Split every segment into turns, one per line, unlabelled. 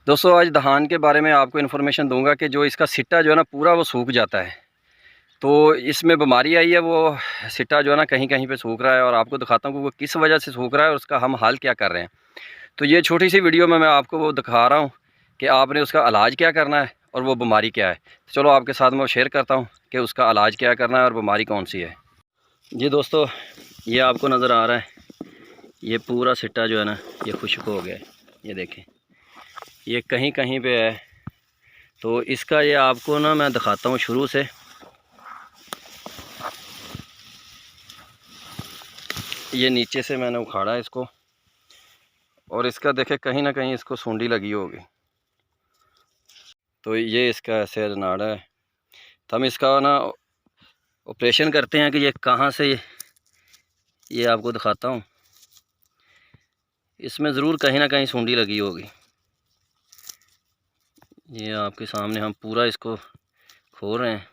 दोस्तों आज धान के बारे में आपको इन्फॉर्मेशन दूंगा कि जो इसका सिट्टा जो है ना पूरा वो सूख जाता है। तो इसमें बीमारी आई है, वो सिट्टा जो है ना कहीं कहीं पे सूख रहा है और आपको दिखाता हूँ कि वो किस वजह से सूख रहा है और उसका हम हल क्या कर रहे हैं। तो ये छोटी सी वीडियो में मैं आपको वो दिखा रहा हूँ कि आपने उसका इलाज क्या करना है और वो बीमारी क्या है। तो चलो आपके साथ मैं वो शेयर करता हूँ कि उसका इलाज क्या करना है और बीमारी कौन सी है। जी दोस्तों, ये आपको नज़र आ रहा है, ये पूरा सिट्टा जो है ना ये खुश्क हो गया है। ये देखें, ये कहीं कहीं पे है। तो इसका ये आपको ना मैं दिखाता हूँ शुरू से। ये नीचे से मैंने उखाड़ा इसको और इसका देखे कहीं ना कहीं इसको सूंडी लगी होगी। तो ये इसका ऐसे नाड़ा है। तो हम इसका ना ऑपरेशन करते हैं कि ये कहाँ से, ये आपको दिखाता हूँ। इसमें ज़रूर कहीं ना कहीं सूंडी लगी होगी। ये आपके सामने हम पूरा इसको खोल रहे हैं।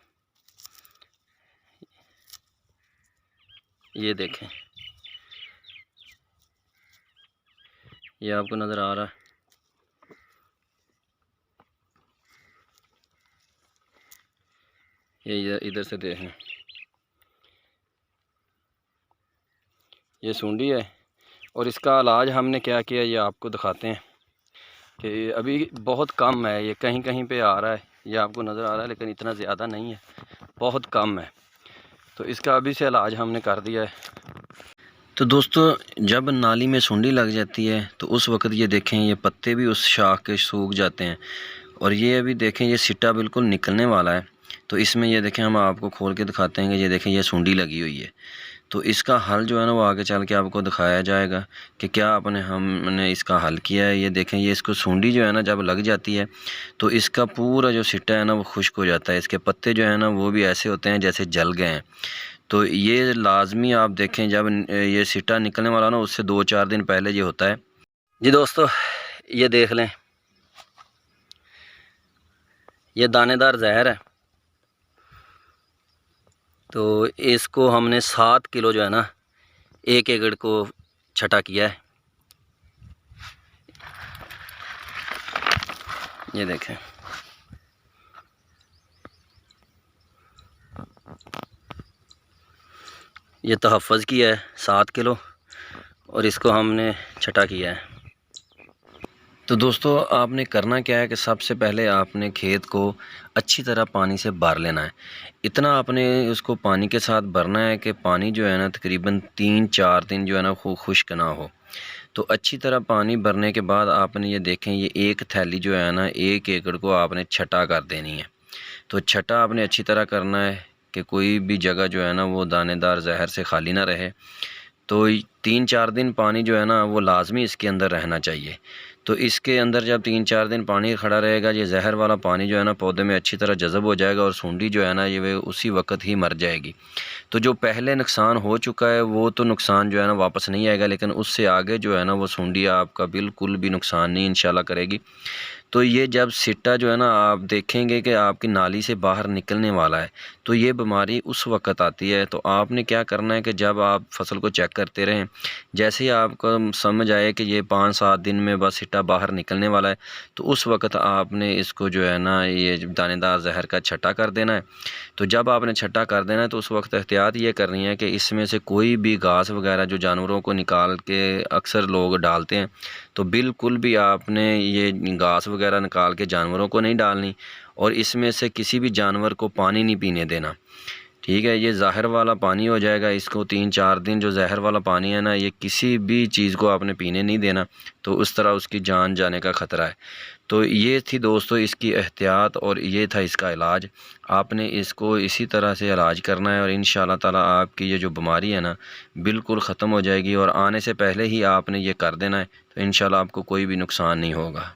ये देखें, ये आपको नज़र आ रहा है। ये इधर से देखें, ये सूंडी है। और इसका इलाज हमने क्या किया ये आपको दिखाते हैं कि अभी बहुत कम है, ये कहीं कहीं पे आ रहा है, ये आपको नज़र आ रहा है, लेकिन इतना ज़्यादा नहीं है, बहुत कम है। तो इसका अभी से इलाज हमने कर दिया है। तो दोस्तों, जब नाली में सूंडी लग जाती है तो उस वक्त ये देखें, ये पत्ते भी उस शाख के सूख जाते हैं। और ये अभी देखें, ये सिट्टा बिल्कुल निकलने वाला है। तो इसमें ये देखें, हम आपको खोल के दिखाते हैं कि ये देखें, ये सूंडी लगी हुई है। तो इसका हल जो है ना वो आगे चल के आपको दिखाया जाएगा कि क्या हमने इसका हल किया है। ये देखें, ये इसको सूंडी जो है ना जब लग जाती है तो इसका पूरा जो सिट्टा है ना वो खुश्क हो जाता है। इसके पत्ते जो है ना वो भी ऐसे होते हैं जैसे जल गए हैं। तो ये लाजमी आप देखें, जब ये सिट्टा निकलने वाला ना उससे 2-4 दिन पहले ये होता है। जी दोस्तों, ये देख लें, ये दानेदार जहर है। तो इसको हमने 7 किलो जो है ना 1 एकड़ को छटा किया है। ये देखें, ये तहफ़्फ़ुज़ किया है 7 किलो और इसको हमने छटा किया है। तो दोस्तों, आपने करना क्या है कि सबसे पहले आपने खेत को अच्छी तरह पानी से भर लेना है। इतना आपने उसको पानी के साथ भरना है कि पानी जो है ना तकरीबन 3-4 दिन जो है ना खुश्क ना हो। तो अच्छी तरह पानी भरने के बाद आपने ये देखें, ये एक थैली जो है ना 1 एकड़ को आपने छटा कर देनी है। तो छटा आपने अच्छी तरह करना है कि कोई भी जगह जो है ना वो दानेदार जहर से खाली ना रहे। तो 3-4 दिन पानी जो है ना वो लाजमी इसके अंदर रहना चाहिए। तो इसके अंदर जब 3-4 दिन पानी खड़ा रहेगा, ये जहर वाला पानी जो है ना पौधे में अच्छी तरह जज़ब हो जाएगा और सूंडी जो है ना ये वे उसी वक्त ही मर जाएगी। तो जो पहले नुकसान हो चुका है वो तो नुकसान जो है ना वापस नहीं आएगा, लेकिन उससे आगे जो है ना वो सूंडी आपका बिल्कुल भी नुकसान नहीं इंशाल्लाह करेगी। तो ये जब सिट्टा जो है ना आप देखेंगे कि आपकी नाली से बाहर निकलने वाला है, तो ये बीमारी उस वक्त आती है। तो आपने क्या करना है कि जब आप फसल को चेक करते रहें, जैसे ही आपको समझ आए कि ये 5-7 दिन में बस सिट्टा बाहर निकलने वाला है, तो उस वक्त आपने इसको जो है ना ये दानेदार जहर का छटा कर देना है। तो जब आपने छटा कर देना है तो उस वक्त एहतियात ये करनी है कि इसमें से कोई भी घास वगैरह जो जानवरों को निकाल के अक्सर लोग डालते हैं, तो बिल्कुल भी आपने ये घास वगैरह निकाल के जानवरों को नहीं डालनी और इसमें से किसी भी जानवर को पानी नहीं पीने देना। ठीक है, ये ज़हर वाला पानी हो जाएगा। इसको 3-4 दिन जो जहर वाला पानी है ना ये किसी भी चीज़ को आपने पीने नहीं देना, तो उस तरह उसकी जान जाने का ख़तरा है। तो ये थी दोस्तों इसकी एहतियात और ये था इसका इलाज। आपने इसको इसी तरह से इलाज करना है और इंशाअल्लाह ताला आपकी ये जो बीमारी है ना बिल्कुल ख़त्म हो जाएगी और आने से पहले ही आपने ये कर देना है, तो इंशाअल्लाह आपको कोई भी नुकसान नहीं होगा।